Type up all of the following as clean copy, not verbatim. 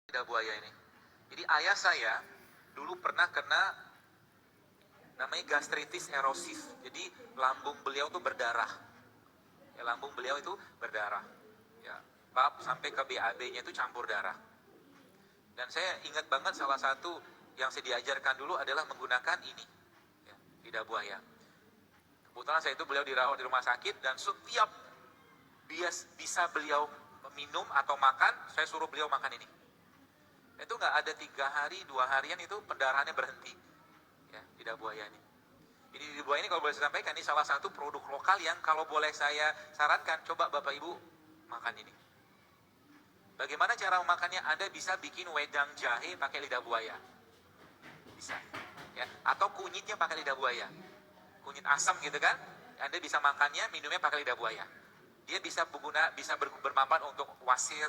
lidah buaya ini. Jadi ayah saya dulu pernah kena namanya gastritis erosif. Jadi lambung beliau tuh berdarah. Ya, lambung beliau itu berdarah. Ya, bab sampai ke BAB-nya itu campur darah. Dan saya ingat banget salah satu yang saya diajarkan dulu adalah menggunakan ini, ya, lidah buaya. Kebetulan saya itu beliau dirawat di rumah sakit dan setiap bisa beliau minum atau makan, saya suruh beliau makan ini. Itu nggak ada 3 hari, 2 harian itu pendarahannya berhenti. Ya, lidah buaya ini. Jadi lidah buaya ini kalau boleh saya sampaikan, ini salah satu produk lokal yang kalau boleh saya sarankan, coba Bapak Ibu makan ini. Bagaimana cara memakannya? Anda bisa bikin wedang jahe pakai lidah buaya. Bisa. Ya, atau kunyitnya pakai lidah buaya. Kunyit asam gitu kan? Anda bisa makannya, minumnya pakai lidah buaya. Dia bisa bermanfaat untuk wasir,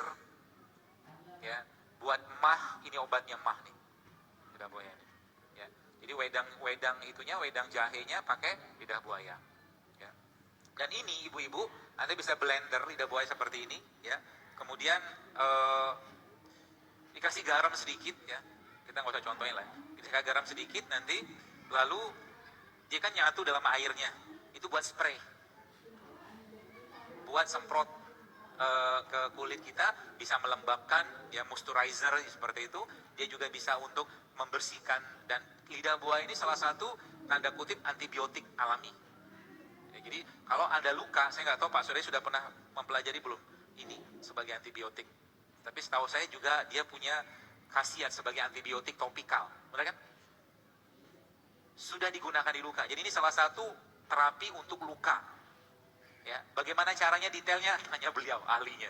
ya, buat mah, ini obatnya mah nih, lidah buaya ini. Ya. Jadi wedang jahenya pakai lidah buaya. Ya. Dan ini ibu-ibu, Anda bisa blender lidah buaya seperti ini, ya. Kemudian dikasih garam sedikit, ya. Kita nggak usah contohin lah. Dikasih garam sedikit nanti, lalu dia kan nyatu dalam airnya. Itu buat spray, buat semprot ke kulit kita, bisa melembabkan, ya, moisturizer seperti itu. Dia juga bisa untuk membersihkan, dan lidah buaya ini salah satu tanda kutip antibiotik alami. Ya, jadi kalau ada luka, saya nggak tahu Pak Surya sudah pernah mempelajari belum ini sebagai antibiotik. Tapi setahu saya juga dia punya khasiat sebagai antibiotik topikal, benar kan? Sudah digunakan di luka. Jadi ini salah satu terapi untuk luka. Ya, bagaimana caranya detailnya hanya beliau ahlinya.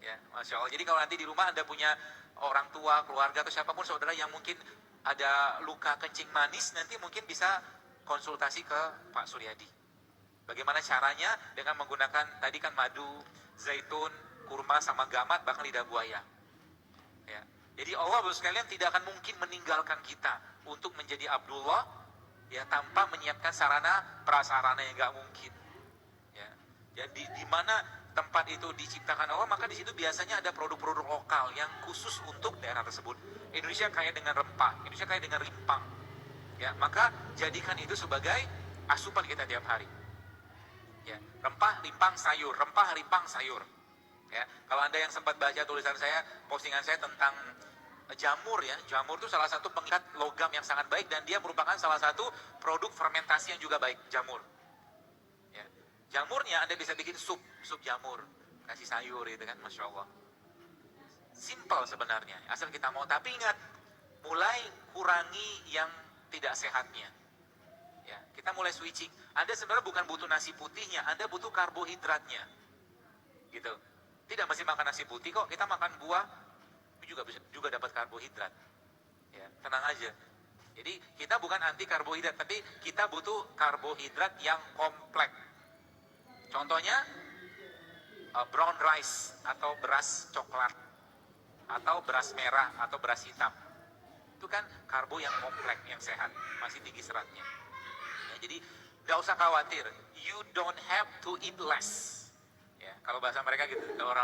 Ya, Masya Allah. Jadi kalau nanti di rumah Anda punya orang tua, keluarga atau siapapun saudara yang mungkin ada luka kencing manis, nanti mungkin bisa konsultasi ke Pak Suryadi. Bagaimana caranya? Dengan menggunakan tadi kan madu, zaitun, kurma sama gamat, bahkan lidah buaya. Ya. Jadi Allah sekalian tidak akan mungkin meninggalkan kita untuk menjadi Abdullah, ya, tanpa menyiapkan sarana prasarana yang nggak mungkin. Ya. Jadi di mana tempat itu diciptakan Allah, maka di situ biasanya ada produk-produk lokal yang khusus untuk daerah tersebut. Indonesia kaya dengan rempah, Indonesia kaya dengan rimpang. Ya, maka jadikan itu sebagai asupan kita tiap hari. Ya, rempah, rimpang, sayur, rempah, rimpang, sayur. Ya, kalau Anda yang sempat baca tulisan saya, postingan saya tentang jamur, ya, jamur itu salah satu pengikat logam yang sangat baik dan dia merupakan salah satu produk fermentasi yang juga baik, jamur. Ya. Jamurnya Anda bisa bikin sup jamur, kasih sayur gitu kan, Masya Allah. Simple sebenarnya, asal kita mau. Tapi ingat, mulai kurangi yang tidak sehatnya. Ya, kita mulai switching. Anda sebenarnya bukan butuh nasi putihnya, Anda butuh karbohidratnya. Gitu. Tidak mesti makan nasi putih kok, kita makan buah juga dapat karbohidrat. Ya, tenang aja. Jadi kita bukan anti karbohidrat, tapi kita butuh karbohidrat yang kompleks. Contohnya brown rice atau beras coklat atau beras merah atau beras hitam. Itu kan karbo yang kompleks, yang sehat, masih tinggi seratnya. Ya, jadi nggak usah khawatir, you don't have to eat less. Ya, kalau bahasa mereka gitu, kalau orang